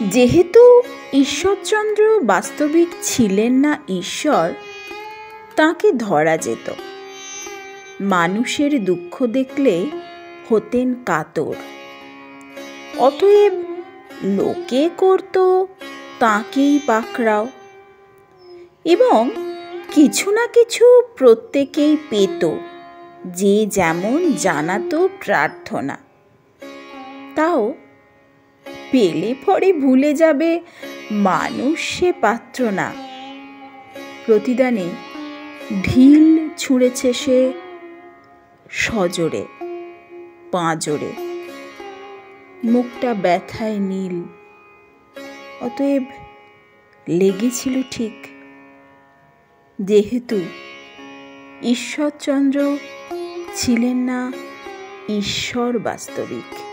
যেহেতু ঈশ্বরচন্দ্র বাস্তবিক ছিলেন না ঈশ্বর, তাঁকে ধরা যেত। মানুষের দুঃখ দেখলে হতেন কাতর। অতএব লোকে করত তাঁকেই পাকড়াও, এবং কিছু না কিছু প্রত্যেকেই পেত, যে যেমন জানাতো প্রার্থনা। তাও পেলে পরে ভুলে যাবে মানুষ সে পাত্র না। প্রতিদানে ঢিল ছুঁড়েছে সে সজোরে পাঁজরে, মুখটা ব্যথায় নীল। অতএব লেগেছিল ঠিক, যেহেতু ঈশ্বরচন্দ্র ছিলেন না ঈশ্বর বাস্তবিক।